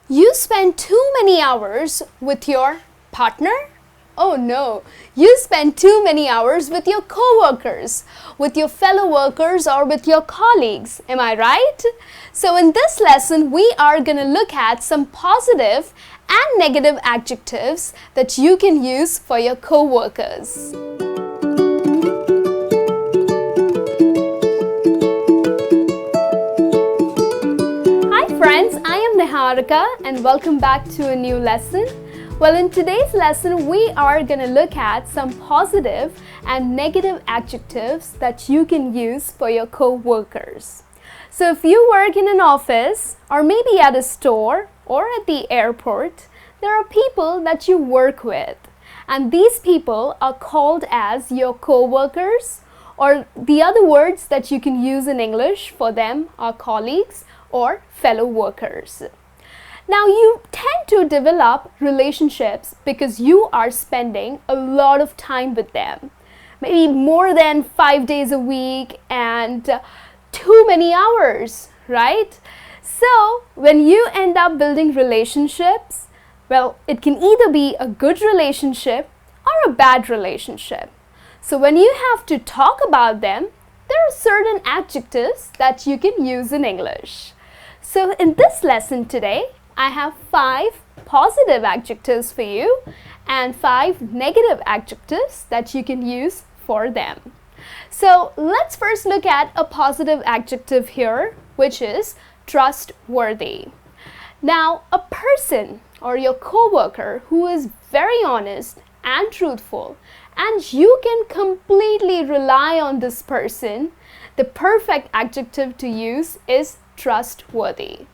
You spend too many hours with your partner? Oh no, you spend too many hours with your co-workers, with your fellow workers or with your colleagues. Am I right? So in this lesson, we are going to look at some positive and negative adjectives that you can use for your co-workers. Friends, I am Niharika and welcome back to a new lesson. Well, in today's lesson, we are going to look at some positive and negative adjectives that you can use for your co-workers. So if you work in an office or maybe at a store or at the airport, there are people that you work with, and these people are called as your co-workers, or the other words that you can use in English for them are colleagues or fellow workers. Now, you tend to develop relationships because you are spending a lot of time with them, maybe more than 5 days a week and too many hours, right? So when you end up building relationships, well, it can either be a good relationship or a bad relationship. So when you have to talk about them, there are certain adjectives that you can use in English. So in this lesson today, I have 5 positive adjectives for you and 5 negative adjectives that you can use for them. So let's first look at a positive adjective here, which is trustworthy. Now, a person or your co-worker who is very honest and truthful, and you can completely rely on this person, the perfect adjective to use is trustworthy.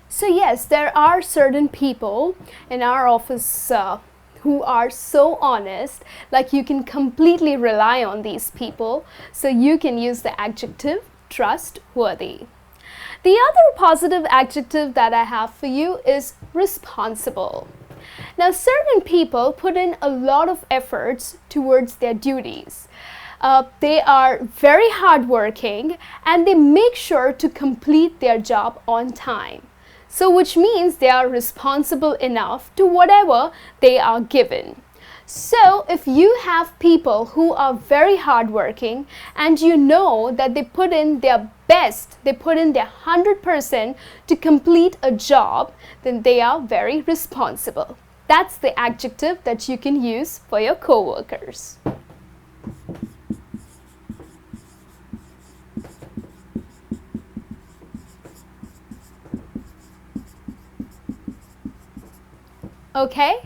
So yes, there are certain people in our office who are so honest, like you can completely rely on these people, so you can use the adjective trustworthy. The other positive adjective that I have for you is responsible. Now, certain people put in a lot of efforts towards their duties. They are very hardworking and they make sure to complete their job on time. So which means they are responsible enough to whatever they are given. So if you have people who are very hardworking and you know that they put in their best, they put in their 100% to complete a job, then they are very responsible. That's the adjective that you can use for your co-workers. Okay?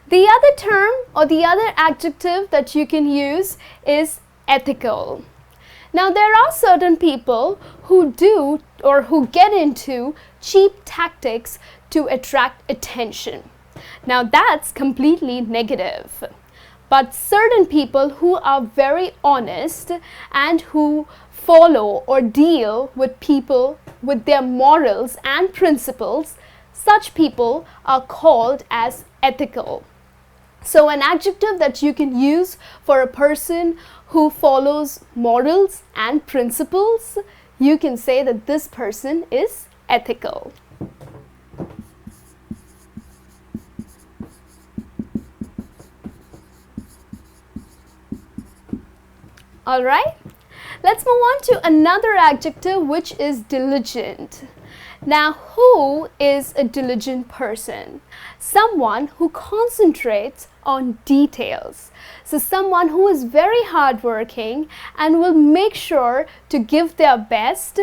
The other term or the other adjective that you can use is ethical. Now, there are certain people who do or who get into cheap tactics to attract attention. Now, that's completely negative. But certain people who are very honest and who follow or deal with people with their morals and principles, such people are called as ethical. So an adjective that you can use for a person who follows morals and principles, you can say that this person is ethical. All right, let's move on to another adjective, which is diligent. Now, who is a diligent person? Someone who concentrates on details. So someone who is very hardworking and will make sure to give their best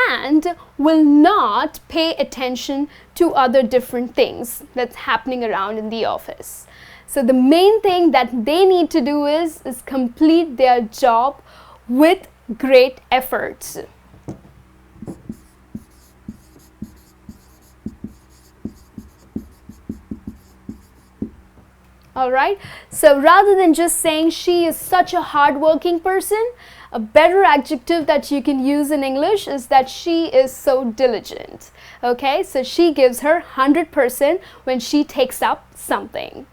and will not pay attention to other different things that's happening around in the office. So the main thing that they need to do is complete their job with great efforts. Alright, so rather than just saying she is such a hardworking person, a better adjective that you can use in English is that she is so diligent. Okay, so she gives her 100% when she takes up something.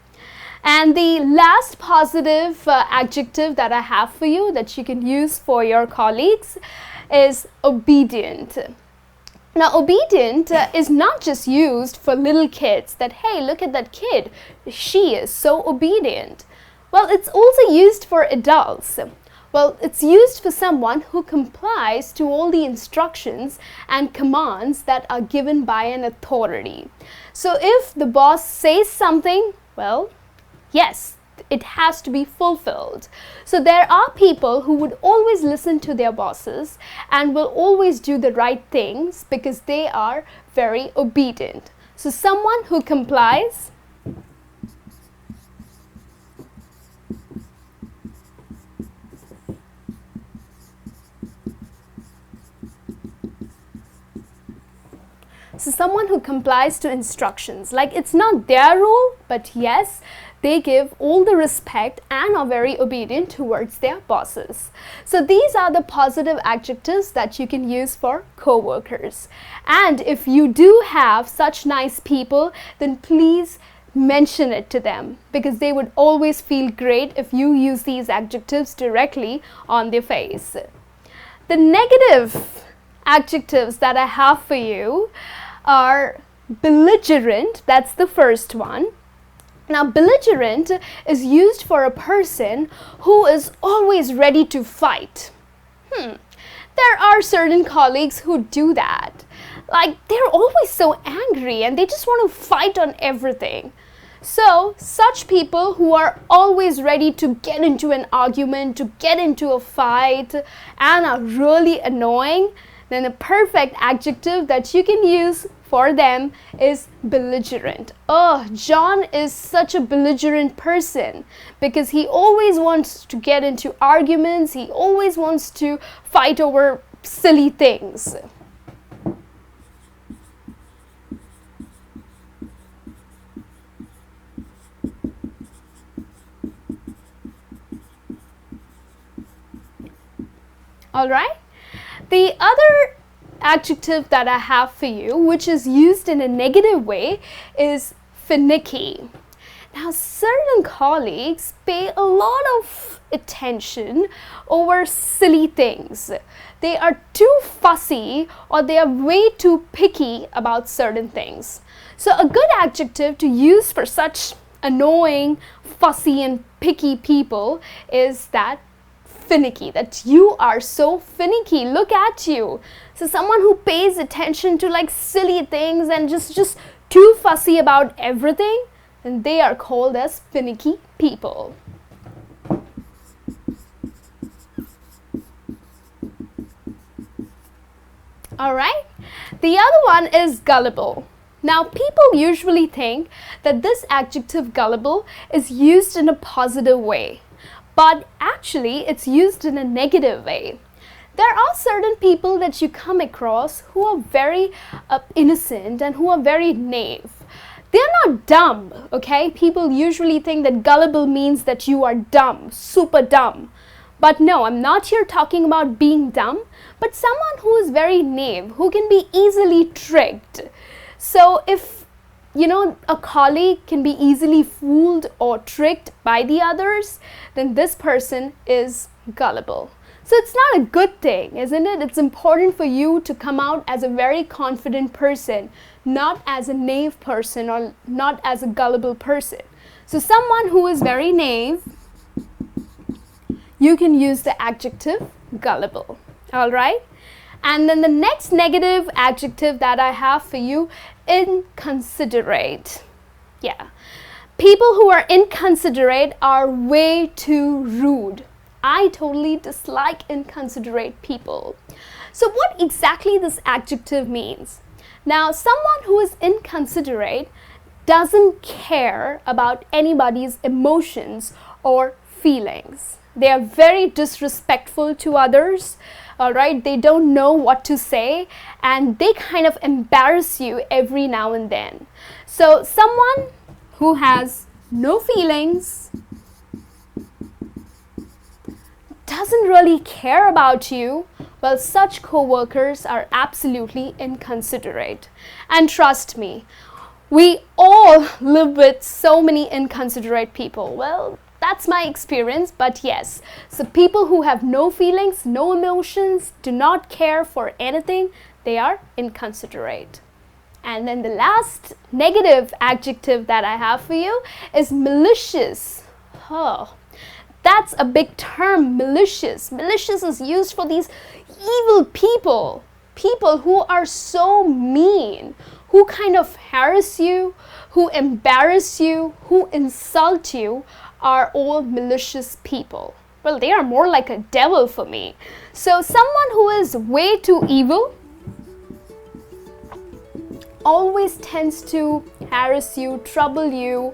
And the last positive adjective that I have for you that you can use for your colleagues is obedient. Now, obedient is not just used for little kids that, hey, look at that kid, she is so obedient. Well, it's also used for adults. Well, it's used for someone who complies to all the instructions and commands that are given by an authority. So if the boss says something, well, yes, it has to be fulfilled. So there are people who would always listen to their bosses and will always do the right things because they are very obedient. So someone who complies, to instructions. Like, it's not their rule, but yes, they give all the respect and are very obedient towards their bosses. So these are the positive adjectives that you can use for co-workers. And if you do have such nice people, then please mention it to them, because they would always feel great if you use these adjectives directly on their face. The negative adjectives that I have for you are belligerent. That's the first one. Now, belligerent is used for a person who is always ready to fight. There are certain colleagues who do that. Like, they're always so angry and they just want to fight on everything. So, such people who are always ready to get into an argument, to get into a fight, and are really annoying, then a perfect adjective that you can use for them is belligerent. Oh, John is such a belligerent person because he always wants to get into arguments. He always wants to fight over silly things. All right. The other adjective that I have for you, which is used in a negative way, is finicky. Now, certain colleagues pay a lot of attention over silly things. They are too fussy or they are way too picky about certain things. So a good adjective to use for such annoying, fussy and picky people is that finicky, that you are so finicky, look at you. So someone who pays attention to like silly things and just too fussy about everything, then they are called as finicky people. All right, the other one is gullible. Now, people usually think that this adjective gullible is used in a positive way, but actually it's used in a negative way. There are certain people that you come across who are very innocent and who are very naive. They're not dumb, okay? People usually think that gullible means that you are dumb, super dumb. But no, I'm not here talking about being dumb, but someone who is very naive, who can be easily tricked. So if a colleague can be easily fooled or tricked by the others, then this person is gullible. So it's not a good thing, isn't it? It's important for you to come out as a very confident person, not as a naive person or not as a gullible person. So someone who is very naive, you can use the adjective gullible. All right? And then the next negative adjective that I have for you, inconsiderate. Yeah. People who are inconsiderate are way too rude. I totally dislike inconsiderate people. So what exactly this adjective means? Now, someone who is inconsiderate doesn't care about anybody's emotions or feelings. They are very disrespectful to others. All right, they don't know what to say and they kind of embarrass you every now and then. So someone who has no feelings, doesn't really care about you, well, such co-workers are absolutely inconsiderate. And trust me, We all live with so many inconsiderate people. Well, that's my experience, but yes. So people who have no feelings, no emotions, do not care for anything, they are inconsiderate. And then the last negative adjective that I have for you is malicious. Oh, that's a big term, malicious. Malicious is used for these evil people. People who are so mean, who kind of harass you, who embarrass you, who insult you, are all malicious people. Well, they are more like a devil for me. So someone who is way too evil always tends to harass you, trouble you,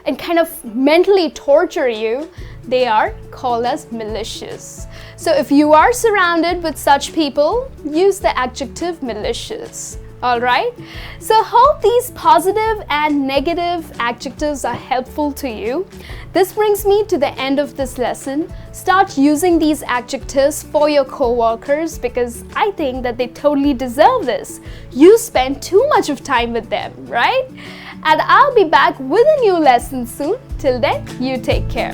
and kind of mentally torture you. They are called as malicious. So if you are surrounded with such people, use the adjective malicious. Alright, so hope these positive and negative adjectives are helpful to you. This brings me to the end of this lesson. Start using these adjectives for your co-workers because I think that they totally deserve this. You spend too much of time with them, right? And I'll be back with a new lesson soon. Till then, you take care.